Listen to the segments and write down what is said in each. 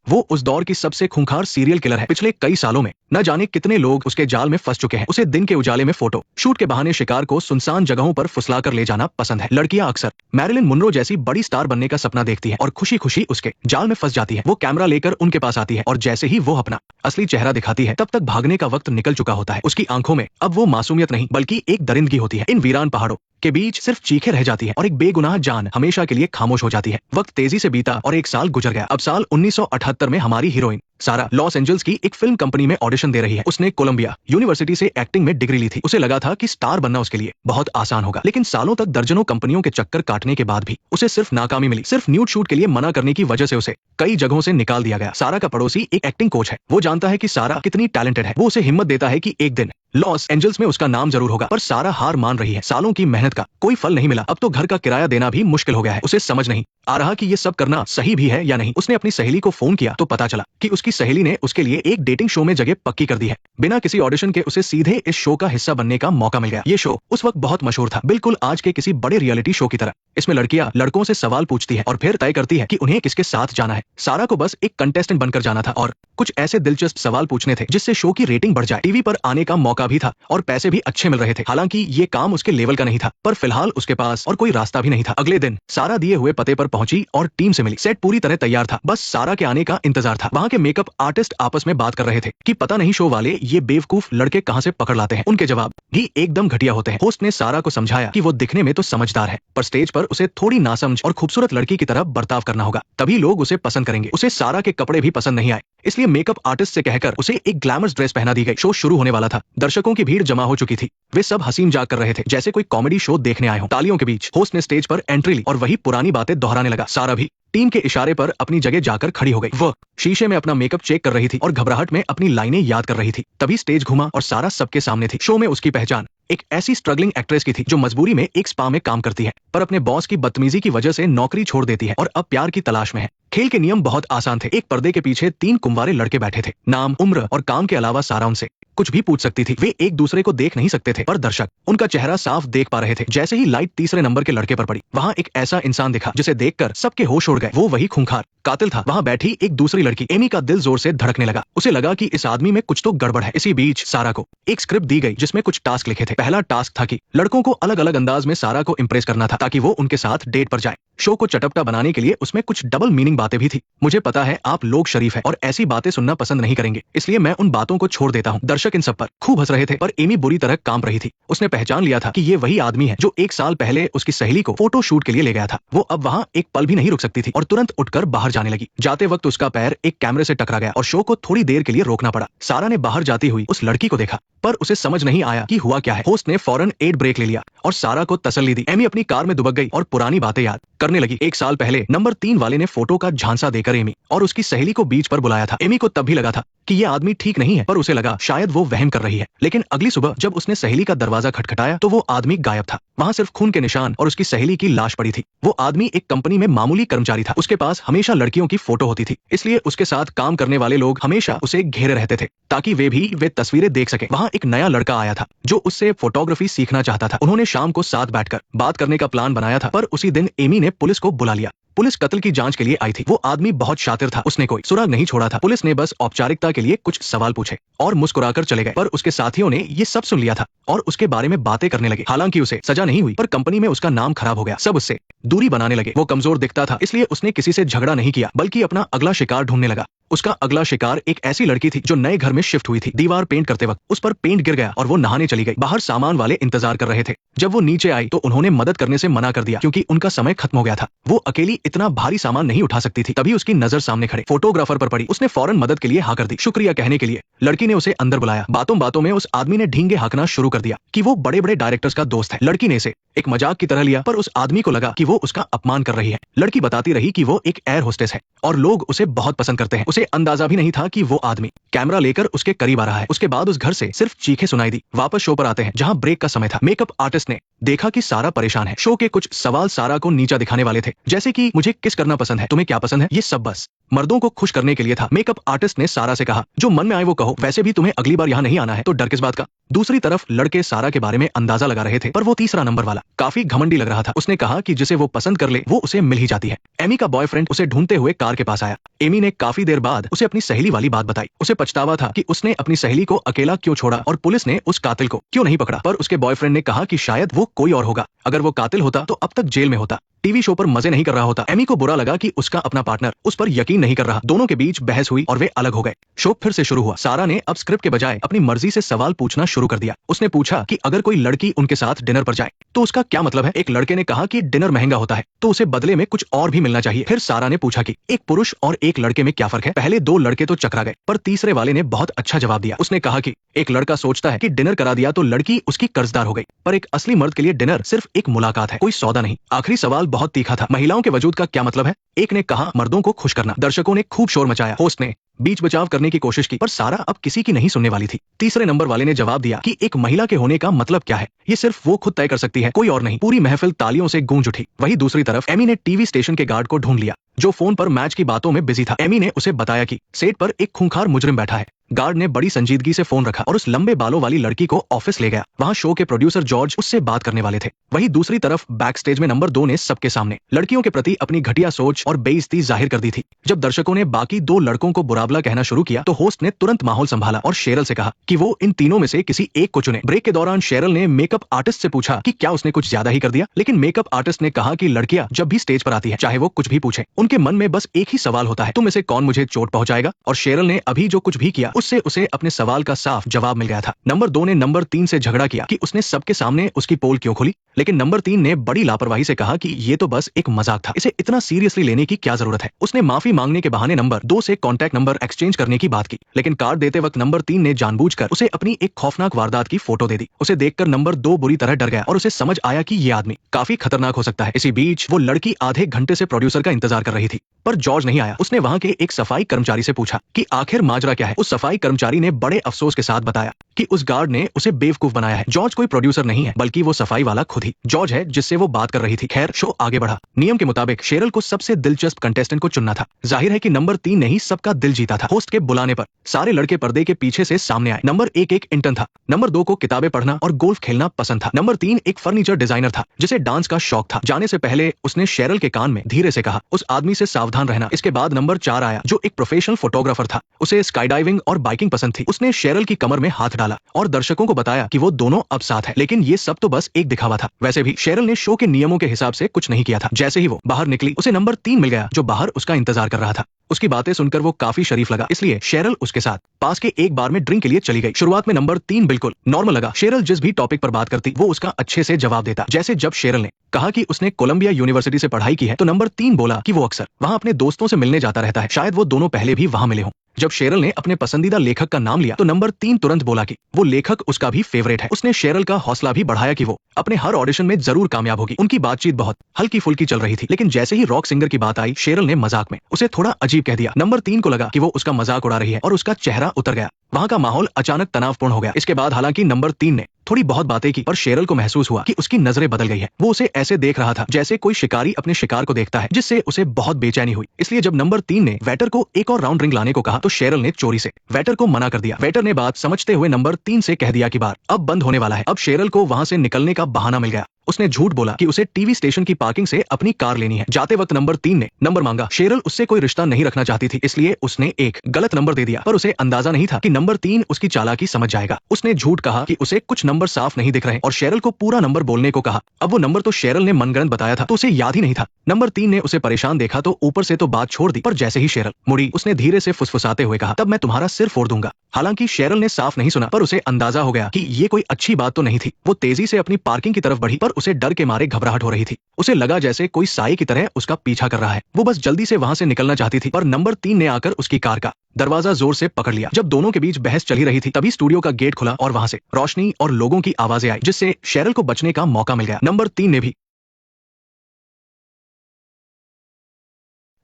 वो उस दौर की सबसे खूंखार सीरियल किलर है। पिछले कई सालों में न जाने कितने लोग उसके जाल में फंस चुके हैं। उसे दिन के उजाले में फोटो शूट के बहाने शिकार को सुनसान जगहों पर फुसलाकर ले जाना पसंद है। लड़कियां अक्सर मैरिलिन मुनरो जैसी बड़ी स्टार बनने का सपना देखती है और खुशी खुशी उसके जाल में फंस जाती है। वो कैमरा लेकर उनके पास आती है और जैसे ही वो अपना असली चेहरा दिखाती है तब तक भागने का वक्त निकल चुका होता है। उसकी आंखों में अब वो मासूमियत नहीं बल्कि एक दरिंदगी होती है। इन वीरान पहाड़ों के बीच सिर्फ चीखें रह जाती है और एक बेगुनाह जान हमेशा के लिए खामोश हो जाती है। वक्त तेजी से बीता और एक साल गुजर गया। अब साल 1978 में हमारी हीरोइन सारा लॉस एंजल्स की एक फिल्म कंपनी में ऑडिशन दे रही है। उसने कोलंबिया यूनिवर्सिटी से एक्टिंग में डिग्री ली थी। उसे लगा था कि स्टार बनना उसके लिए बहुत आसान होगा, लेकिन सालों तक दर्जनों कंपनियों के चक्कर काटने के बाद भी उसे सिर्फ नाकामी मिली। सिर्फ न्यूड शूट के लिए मना करने की वजह से उसे कई जगहों से निकाल दिया गया। सारा का पड़ोसी एक एक्टिंग कोच है। वो जानता है कि सारा कितनी टैलेंटेड है। वो उसे हिम्मत देता है कि एक दिन लॉस एंजल्स में उसका नाम जरूर होगा, पर सारा हार मान रही है। सालों की मेहनत का कोई फल नहीं मिला। अब तो घर का किराया देना भी मुश्किल हो गया है। उसे समझ नहीं आ रहा कि ये सब करना सही भी है या नहीं। उसने अपनी सहेली को फोन किया तो पता चला कि उसकी सहेली ने उसके लिए एक डेटिंग शो में जगह पक्की कर दी है। बिना किसी ऑडिशन के उसे सीधे इस शो का हिस्सा बनने का मौका मिल गया। ये शो उस वक्त बहुत मशहूर था, बिल्कुल आज के किसी बड़े रियलिटी शो की तरह। इसमें लड़कियां लड़कों से सवाल पूछती है और फिर तय करती है कि उन्हें किसके साथ जाना है। सारा को बस एक कंटेस्टेंट बनकर जाना था और कुछ ऐसे दिलचस्प सवाल पूछने थे जिससे शो की रेटिंग बढ़ जाए। टीवी पर आने का मौका भी था और पैसे भी अच्छे मिल रहे थे। हालांकि ये काम उसके लेवल का नहीं था, पर फिलहाल उसके पास और कोई रास्ता भी नहीं था। अगले दिन सारा दिए हुए पते पर पहुंची और टीम से मिली। सेट पूरी तरह तैयार था, बस सारा के आने का इंतजार था। वहां के मेकअप आर्टिस्ट आपस में बात कर रहे थे कि पता नहीं शो वाले ये बेवकूफ लड़के कहां से पकड़ लाते हैं। उनके जवाब भी एकदम घटिया होते हैं। होस्ट ने सारा को समझाया कि वो दिखने में तो समझदार है, पर स्टेज पर उसे थोड़ी नासमझ और खूबसूरत लड़की की तरह बर्ताव करना होगा, तभी लोग उसे पसंद करेंगे। उसे सारा के कपड़े भी पसंद नहीं आए, इसलिए मेकअप आर्टिस्ट से कहकर उसे एक ग्लैमरस ड्रेस पहना दी गई। शो शुरू होने वाला था। दर्शकों की भीड़ जमा हो चुकी थी। वे सब हंसी मजाक कर रहे थे जैसे कोई कॉमेडी शो देखने आए हों। तालियों के बीच होस्ट ने स्टेज पर एंट्री ली और वही पुरानी बातें दोहराने लगा। सारा भी टीम के इशारे पर अपनी जगह जाकर खड़ी हो गई। वह शीशे में अपना मेकअप चेक कर रही थी और घबराहट में अपनी लाइनें याद कर रही थी। तभी स्टेज घुमा और सारा सबके सामने थी। शो में उसकी पहचान एक ऐसी स्ट्रगलिंग एक्ट्रेस की थी जो मजबूरी में एक स्पा में काम करती है, पर अपने बॉस की बदतमीजी की वजह से नौकरी छोड़ देती है और अब प्यार की तलाश में है। खेल के नियम बहुत आसान थे। एक पर्दे के पीछे 3 कुंवारे लड़के बैठे थे। नाम, उम्र और काम के अलावा सारा उनसे कुछ भी पूछ सकती थी। वे एक दूसरे को देख नहीं सकते थे, पर दर्शक उनका चेहरा साफ देख पा रहे थे। जैसे ही लाइट तीसरे नंबर के लड़के पर पड़ी, वहाँ एक ऐसा इंसान दिखा जिसे देखकर सबके होश उड़ गए। वो वही खूंखार कातिल था। वहाँ बैठी एक दूसरी लड़की एमी का दिल जोर से धड़कने लगा। उसे लगा कि इस आदमी में कुछ तो गड़बड़ है। इसी बीच सारा को एक स्क्रिप्ट दी गई जिसमें कुछ टास्क लिखे थे। पहला टास्क था कि लड़कों को अलग अलग अंदाज में सारा को इम्प्रेस करना था ताकि वो उनके साथ डेट पर जाए। शो को चटपटा बनाने के लिए उसमें कुछ डबल मीनिंग बातें भी थी। मुझे पता है आप लोग शरीफ हैं और ऐसी बातें सुनना पसंद नहीं करेंगे, इसलिए मैं उन बातों को छोड़ देता हूँ। दर्शक इन सब पर खूब हंस रहे थे, पर एमी बुरी तरह कांप रही थी। उसने पहचान लिया था कि ये वही आदमी है जो एक साल पहले उसकी सहेली को फोटो शूट के लिए ले गया था। वो अब वहाँ एक पल भी नहीं रुक सकती थी और तुरंत उठकर बाहर जाने लगी। जाते वक्त उसका पैर एक कैमरे से टकरा गया और शो को थोड़ी देर के लिए रोकना पड़ा। सारा ने बाहर जाती हुई उस लड़की को देखा, पर उसे समझ नहीं आया कि हुआ क्या है। होस्ट ने फौरन एड ब्रेक ले लिया और सारा को तसल्ली दी। एमी अपनी कार में दुबक गई और पुरानी बातें याद करने लगी। एक साल पहले नंबर 3 वाले ने फोटो का झांसा देकर एमी और उसकी सहेली को बीच पर बुलाया था। एमी को तब भी लगा था कि ये आदमी ठीक नहीं है, पर उसे लगा शायद वो वहम कर रही है। लेकिन अगली सुबह जब उसने सहेली का दरवाजा खटखटाया तो वो आदमी गायब था। वहाँ सिर्फ खून के निशान और उसकी सहेली की लाश पड़ी थी। वो आदमी एक कंपनी में मामूली कर्मचारी था। उसके पास हमेशा लड़कियों की फोटो होती थी, इसलिए उसके साथ काम करने वाले लोग हमेशा उसे घेरे रहते थे ताकि वे तस्वीरें देख सके। वहाँ एक नया लड़का आया था जो उससे फोटोग्राफी सीखना चाहता था। उन्होंने शाम को साथ बैठकर बात करने का प्लान बनाया था, पर उसी दिन एमी ने पुलिस को बुला लिया। पुलिस कत्ल की जांच के लिए आई थी। वो आदमी बहुत शातिर था, उसने कोई सुराग नहीं छोड़ा था। पुलिस ने बस औपचारिकता के लिए कुछ सवाल पूछे और मुस्कुराकर चले गए, पर उसके साथियों ने ये सब सुन लिया था और उसके बारे में बातें करने लगे। हालांकि उसे सजा नहीं हुई, पर कंपनी में उसका नाम खराब हो गया। सब उससे दूरी बनाने लगे। वो कमजोर दिखता था, इसलिए उसने किसी से झगड़ा नहीं किया बल्कि अपना अगला शिकार ढूंढने लगा। उसका अगला शिकार एक ऐसी लड़की थी जो नए घर में शिफ्ट हुई थी। दीवार पेंट करते वक्त उस पर पेंट गिर गया और वो नहाने चली गई। बाहर सामान वाले इंतजार कर रहे थे। जब वो नीचे आई तो उन्होंने मदद करने से मना कर दिया क्योंकि उनका समय खत्म हो गया था। वो अकेली इतना भारी सामान नहीं उठा सकती थी। तभी उसकी नजर सामने खड़े फोटोग्राफर पर पड़ी। उसने फौरन मदद के लिए हाँ कर दी। शुक्रिया कहने के लिए लड़की ने उसे अंदर बुलाया। बातों बातों में उस आदमी ने ढींगे हाँकना शुरू कर दिया कि वो बड़े बड़े डायरेक्टर्स का दोस्त है। लड़की ने इसे एक मजाक की तरह लिया, पर उस आदमी को लगा कि वो उसका अपमान कर रही है। लड़की बताती रही कि वो एक एयर होस्टेस है और लोग उसे बहुत पसंद करते हैं। उसे अंदाजा भी नहीं था कि वो आदमी कैमरा लेकर उसके करीब आ रहा है। उसके बाद उस घर से सिर्फ चीखें सुनाई दी। वापस शो पर आते हैं जहां ब्रेक का समय था। मेकअप आर्टिस्ट ने देखा कि सारा परेशान है। शो के कुछ सवाल सारा को नीचा दिखाने वाले थे, जैसे कि मुझे किस करना पसंद है, तुम्हें क्या पसंद है। ये सब बस मर्दों को खुश करने के लिए था। मेकअप आर्टिस्ट ने सारा से कहा, जो मन में आए वो कहो, वैसे भी तुम्हें अगली बार यहाँ नहीं आना है तो डर किस बात का। दूसरी तरफ लड़के सारा के बारे में अंदाजा लगा रहे थे, पर वो तीसरा नंबर वाला काफी घमंडी लग रहा था। उसने कहा कि जिसे वो पसंद कर ले वो उसे मिल ही जाती है। एमी का बॉयफ्रेंड उसे ढूंढते हुए कार के पास आया। एमी ने काफी देर बाद उसे अपनी सहेली वाली बात बताई। उसे पछतावा था कि उसने अपनी सहेली को अकेला क्यों छोड़ा और पुलिस ने उस कातिल को क्यों नहीं पकड़ा। पर उसके बॉयफ्रेंड ने कहा कि शायद वो कोई और होगा, अगर वो कातिल होता तो अब तक जेल में होता, टीवी शो पर मजे नहीं कर रहा होता। एमी को बुरा लगा कि उसका अपना पार्टनर उस पर यकीन नहीं कर रहा। दोनों के बीच बहस हुई और वे अलग हो गए। शो फिर से शुरू हुआ। सारा ने अब स्क्रिप्ट के बजाय अपनी मर्जी से सवाल पूछना शुरू कर दिया। उसने पूछा कि अगर कोई लड़की उनके साथ डिनर पर जाए तो उसका क्या मतलब है। एक लड़के ने कहा कि डिनर महंगा होता है तो उसे बदले में कुछ और भी मिलना चाहिए। फिर सारा ने पूछा कि एक पुरुष और एक लड़के में क्या फर्क है। पहले दो लड़के तो चकरा गए, पर तीसरे वाले ने बहुत अच्छा जवाब दिया। उसने कहा कि एक लड़का सोचता है कि डिनर करा दिया तो लड़की उसकी कर्जदार हो गई, पर एक असली मर्द के लिए डिनर सिर्फ एक मुलाकात है, कोई सौदा नहीं। आखिरी सवाल बहुत तीखा था, महिलाओं के वजूद का क्या मतलब है। एक ने कहा मर्दों को खुश करना। दर्शकों ने खूब शोर मचाया। होस्ट ने बीच बचाव करने की कोशिश की, पर सारा अब किसी की नहीं सुनने वाली थी। तीसरे नंबर वाले ने जवाब दिया कि एक महिला के होने का मतलब क्या है, ये सिर्फ वो खुद तय कर सकती है, कोई और नहीं। पूरी महफिल तालियों से गूंज उठी। वहीं दूसरी तरफ एमी ने टीवी स्टेशन के गार्ड को ढूंढ लिया, जो फोन पर मैच की बातों में बिजी था। एमी ने उसे बताया कि सेट पर एक खूंखार मुजरिम बैठा है। गार्ड ने बड़ी संजीदगी से फोन रखा और उस लंबे बालों वाली लड़की को ऑफिस ले गया। वहां शो के प्रोड्यूसर जॉर्ज उससे बात करने वाले थे। वहीं दूसरी तरफ बैक स्टेज में नंबर 2 ने सबके सामने लड़कियों के प्रति अपनी घटिया सोच और बेइज्जती जाहिर कर दी थी। जब दर्शकों ने बाकी दो लड़कों को बुराबला कहना शुरू किया तो होस्ट ने तुरंत माहौल संभाला और शेरल से कहा कि वो इन तीनों में से किसी एक को चुने। ब्रेक के दौरान शेरल ने मेकअप आर्टिस्ट से पूछा कि क्या उसने कुछ ज्यादा ही कर दिया, लेकिन मेकअप आर्टिस्ट ने कहा कि लड़कियां जब भी स्टेज पर आती है, चाहे वो कुछ भी पूछे, उनके मन में बस एक ही सवाल होता है, तुम में से कौन मुझे चोट पहुंचाएगा। और शेरल ने अभी जो कुछ भी किया उससे उसे अपने सवाल का साफ जवाब मिल गया था। नंबर 2 ने नंबर 3 से झगड़ा किया कि उसने सबके सामने उसकी पोल क्यों खोली, लेकिन नंबर 3 ने बड़ी लापरवाही से कहा कि ये तो बस एक मजाक था, इसे इतना सीरियसली लेने की क्या जरूरत है। उसने माफी मांगने के बहाने नंबर 2 से कॉन्टैक्ट नंबर एक्सचेंज करने की बात की, लेकिन कार्ड देते वक्त नंबर 3 ने जानबूझकर उसे अपनी एक खौफनाक वारदात की फोटो दे दी। उसे देखकर नंबर 2 बुरी तरह डर गया और उसे समझ आया कि ये आदमी काफी खतरनाक हो सकता है। इसी बीच वो लड़की आधे घंटे से प्रोड्यूसर का इंतजार कर रही थी, पर जॉर्ज नहीं आया। उसने वहां के एक सफाई कर्मचारी से पूछा कि आखिर माजरा क्या है। उस सफाई कर्मचारी ने बड़े अफसोस के साथ बताया कि उस गार्ड ने उसे बेवकूफ बनाया है। जॉर्ज कोई प्रोड्यूसर नहीं है, बल्कि वो सफाई वाला खुद ही जॉर्ज है जिससे वो बात कर रही थी। खैर, शो आगे बढ़ा। नियम के मुताबिक शेरल को सबसे दिलचस्प कंटेस्टेंट को चुनना था। जाहिर है कि नंबर 3 ने ही सबका दिल जीता था। होस्ट के बुलाने पर सारे लड़के पर्दे के पीछे से सामने आए। नंबर 1 एक इंटर्न था। नंबर 2 को किताबें पढ़ना और गोल्फ खेलना पसंद था। नंबर 3 एक फर्नीचर डिजाइनर था जिसे डांस का शौक था। जाने से पहले उसने शेरल के कान में धीरे से कहा, उस आदमी से सावधान रहना। इसके बाद नंबर 4 आया, जो एक प्रोफेशनल फोटोग्राफर था। उसे स्काई डाइविंग और बाइकिंग पसंद थी। उसने शेरल की कमर में हाथ डाला और दर्शकों को बताया कि वो दोनों अब साथ हैं। लेकिन ये सब तो बस एक दिखावा था। वैसे भी शेरल ने शो के नियमों के हिसाब से कुछ नहीं किया था। जैसे ही वो बाहर निकली, उसे नंबर 3 मिल गया, जो बाहर उसका इंतजार कर रहा था। उसकी बातें सुनकर वो काफी शरीफ लगा, इसलिए शेरल उसके साथ पास के एक बार में ड्रिंक के लिए चली गई। शुरुआत में नंबर 3 बिल्कुल नॉर्मल लगा। शेरल जिस भी टॉपिक पर बात करती वो उसका अच्छे से जवाब देता। जैसे जब शेरल ने कहा कि उसने कोलंबिया यूनिवर्सिटी से पढ़ाई की है, तो नंबर 3 बोला कि वो अक्सर वहां अपने दोस्तों से मिलने जाता रहता है, शायद वो दोनों पहले भी वहां मिले हों। जब शेरल ने अपने पसंदीदा लेखक का नाम लिया तो नंबर 3 तुरंत बोला कि वो लेखक उसका भी फेवरेट है। उसने शेरल का हौसला भी बढ़ाया कि वो अपने हर ऑडिशन में जरूर कामयाब होगी। उनकी बातचीत बहुत हल्की फुल्की चल रही थी, लेकिन जैसे ही रॉक सिंगर की बात आई, शेरल ने मजाक में उसे थोड़ा अजीब कह दिया। नंबर 3 को लगा कि वो उसका मजाक उड़ा रही है और उसका चेहरा उतर गया। वहां का माहौल अचानक तनावपूर्ण हो गया। इसके बाद हालांकि नंबर 3 ने थोड़ी बहुत बातें की, पर शेरल को महसूस हुआ कि उसकी नजरें बदल गई है। वो उसे ऐसे देख रहा था जैसे कोई शिकारी अपने शिकार को देखता है, जिससे उसे बहुत बेचैनी हुई। इसलिए जब नंबर 3 ने वेटर को एक और राउंड ड्रिंक लाने को कहा तो शेरल ने चोरी से वेटर को मना कर दिया। वेटर ने बात समझते हुए नंबर 3 से कह दिया कि बार अब बंद होने वाला है। अब शेरल को वहां से निकलने का बहाना मिल गया। उसने झूठ बोला कि उसे टीवी स्टेशन की पार्किंग से अपनी कार लेनी है। जाते वक्त नंबर 3 ने नंबर मांगा। शेरल उससे कोई रिश्ता नहीं रखना चाहती थी, इसलिए उसने एक गलत नंबर दे दिया, पर उसे अंदाजा नहीं था कि नंबर 3 उसकी चालाकी समझ जाएगा। उसने झूठ कहा कि उसे कुछ नंबर साफ नहीं दिख रहे और शेरल को पूरा नंबर बोलने को कहा। अब वो नंबर तो शेरल ने मनगढ़ंत बताया था, तो उसे याद ही नहीं था। नंबर 3 ने उसे परेशान देखा तो ऊपर से तो बात छोड़ दी, पर जैसे ही शेरल मुड़ी, उसने धीरे से फुसफुसाते हुए कहा, तब मैं तुम्हारा सिर फोड़ दूंगा। हालांकि शेरल ने साफ नहीं सुना, पर उसे अंदाजा हो गया कि ये कोई अच्छी बात तो नहीं थी। वो तेजी से अपनी पार्किंग की तरफ बढ़ी, पर उसे डर के मारे घबराहट हो रही थी। उसे लगा जैसे कोई साए की तरह उसका पीछा कर रहा है। वो बस जल्दी से वहां से निकलना चाहती थी, पर नंबर 3 ने आकर उसकी कार का दरवाजा जोर से पकड़ लिया। जब दोनों के बीच बहस चली रही थी, तभी स्टूडियो का गेट खुला और वहां से रोशनी और लोगों की आवाजें आई, जिससे शेरल को बचने का मौका मिल गया। नंबर 3 ने भी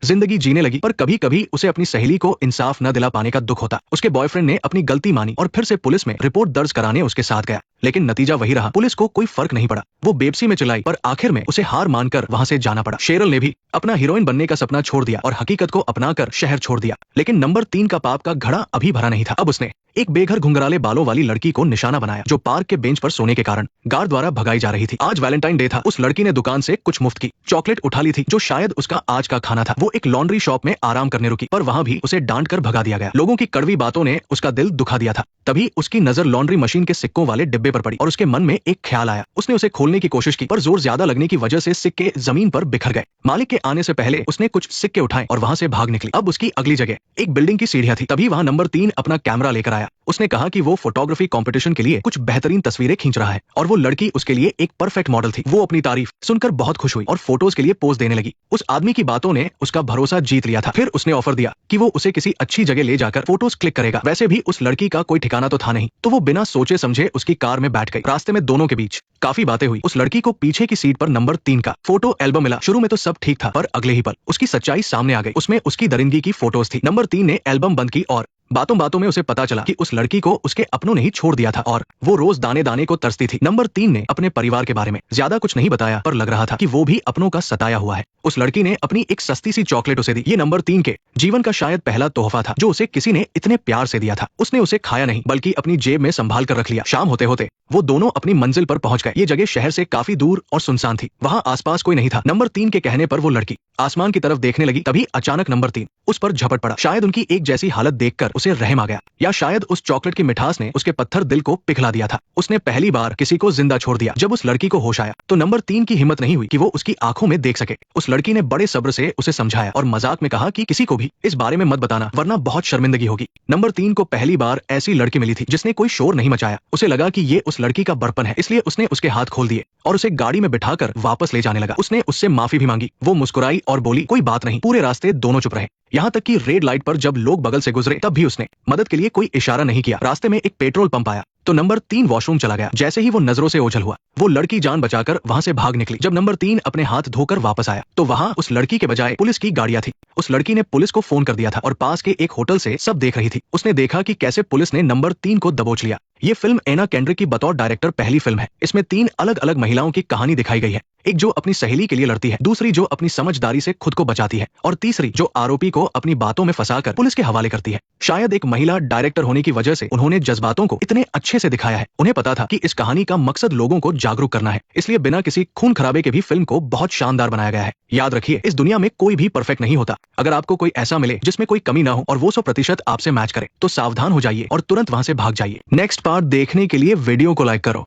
जिंदगी जीने लगी, पर कभी कभी उसे अपनी सहेली को इंसाफ न दिला पाने का दुख होता। उसके बॉयफ्रेंड ने अपनी गलती मानी और फिर से पुलिस में रिपोर्ट दर्ज कराने उसके साथ गया, लेकिन नतीजा वही रहा। पुलिस को कोई फर्क नहीं पड़ा। वो बेबसी में चिल्लाई, पर आखिर में उसे हार मानकर वहां से जाना पड़ा। शेरल ने भी अपना हीरोइन बनने का सपना छोड़ दिया और हकीकत को अपनाकर शहर छोड़ दिया। लेकिन नंबर 3 का पाप का घड़ा अभी भरा नहीं था। अब उसने एक बेघर घुंघराले बालों वाली लड़की को निशाना बनाया, जो पार्क के बेंच पर सोने के कारण गार्ड द्वारा भगाई जा रही थी। आज वैलेंटाइन डे था। उस लड़की ने दुकान से कुछ मुफ्त की चॉकलेट उठा ली थी, जो शायद उसका आज का खाना था। वो एक लॉन्ड्री शॉप में आराम करने रुकी, पर वहां भी उसे डांट कर भगा दिया गया। लोगों की कड़वी बातों ने उसका दिल दुखा दिया था। तभी उसकी नजर लॉन्ड्री मशीन के सिक्कों वाले डिब्बे पर पड़ी और उसके मन में एक ख्याल आया। उसने उसे खोलने की कोशिश की, पर जोर ज्यादा लगने की वजह से सिक्के जमीन पर बिखर गए। मालिक के आने से पहले उसने कुछ सिक्के उठाए और वहां से भाग निकली। अब उसकी अगली जगह एक बिल्डिंग की सीढ़ियां थी। तभी वहां नंबर 3 अपना कैमरा लेकर आया। उसने कहा कि वो फोटोग्राफी कंपटीशन के लिए कुछ बेहतरीन तस्वीरें खींच रहा है और वो लड़की उसके लिए एक परफेक्ट मॉडल थी। वो अपनी तारीफ सुनकर बहुत खुश हुई और फोटोज के लिए पोज देने लगी। उस आदमी की बातों ने उसका भरोसा जीत लिया था। फिर उसने ऑफर दिया कि वो उसे किसी अच्छी जगह ले जाकर फोटोज क्लिक करेगा। वैसे भी उस लड़की का कोई ठिकाना तो था नहीं, तो वो बिना सोचे समझे उसकी कार में बैठ गई। रास्ते में दोनों के बीच काफी बातें हुई। उस लड़की को पीछे की सीट पर नंबर 3 का फोटो एल्बम मिला। शुरू में तो सब ठीक था, पर अगले ही पल उसकी सच्चाई सामने आ गई। उसमें उसकी दरिंदगी की फोटोज थी। नंबर 3 ने एल्बम बंद की और बातों बातों में उसे पता चला कि उस लड़की को उसके अपनों ने ही छोड़ दिया था और वो रोज दाने दाने को तरसती थी। नंबर 3 ने अपने परिवार के बारे में ज्यादा कुछ नहीं बताया, पर लग रहा था कि वो भी अपनों का सताया हुआ है। उस लड़की ने अपनी एक सस्ती सी चॉकलेट उसे दी। ये नंबर 3 के जीवन का शायद पहला तोहफा था जो उसे किसी ने इतने प्यार से दिया था। उसने उसे खाया नहीं, बल्कि अपनी जेब में संभाल कर रख लिया। शाम होते होते वो दोनों अपनी मंजिल पर पहुंच गए। ये जगह शहर से काफी दूर और सुनसान थी। वहां आसपास कोई नहीं था। नंबर 3 के कहने पर वो लड़की आसमान की तरफ देखने लगी। तभी अचानक नंबर 3 उस पर झपट पड़ा। शायद उनकी एक जैसी हालत देखकर उसे रहम आ गया, या शायद उस चॉकलेट की मिठास ने उसके पत्थर दिल को पिघला दिया था। उसने पहली बार किसी को जिंदा छोड़ दिया। जब उस लड़की को होश आया तो नंबर 3 की हिम्मत नहीं हुई कि वो उसकी आंखों में देख सके। उस लड़की ने बड़े सब्र से उसे समझाया और मजाक में कहा कि किसी को भी इस बारे में मत बताना, वरना बहुत शर्मिंदगी होगी। नंबर 3 को पहली बार ऐसी लड़की मिली थी जिसने कोई शोर नहीं मचाया। उसे लगा कि ये उस लड़की का बड़पन है, इसलिए उसने उसके हाथ खोल दिए और उसे गाड़ी में बिठाकर वापस ले जाने लगा। उसने उससे माफी भी मांगी। वो मुस्कुराई और बोली, कोई बात नहीं। पूरे रास्ते दोनों चुप रहे, यहाँ तक कि रेड लाइट पर जब लोग बगल से गुजरे तब भी उसने मदद के लिए कोई इशारा नहीं किया। रास्ते में एक पेट्रोल पंप आया तो नंबर 3 वॉशरूम चला गया। जैसे ही वो नजरों से ओझल हुआ, वो लड़की जान बचाकर वहां से भाग निकली। जब नंबर 3 अपने हाथ धोकर वापस आया तो वहां उस लड़की के बजाय पुलिस की गाड़ियां थी। उस लड़की ने पुलिस को फोन कर दिया था और पास के एक होटल से सब देख रही थी। उसने देखा कि कैसे पुलिस ने नंबर 3 को दबोच लिया। ये फिल्म एना केंड्रिक की बतौर डायरेक्टर पहली फिल्म है। इसमें 3 अलग अलग महिलाओं की कहानी दिखाई गई है। एक जो अपनी सहेली के लिए लड़ती है, दूसरी जो अपनी समझदारी से खुद को बचाती है और तीसरी जो आरोपी को अपनी बातों में फंसाकर पुलिस के हवाले करती है। शायद एक महिला डायरेक्टर होने की वजह से उन्होंने जज्बातों को इतने अच्छे से दिखाया है। उन्हें पता था कि इस कहानी का मकसद लोगों को जागरूक करना है, इसलिए बिना किसी खून खराबे के भी फिल्म को बहुत शानदार बनाया गया है। याद रखिए, इस दुनिया में कोई भी परफेक्ट नहीं होता। अगर आपको कोई ऐसा मिले जिसमें कोई कमी ना हो और वो 100% आपसे मैच करे, तो सावधान हो जाइए और तुरंत वहां से भाग जाइए। नेक्स्ट पार्ट देखने के लिए वीडियो को लाइक करो।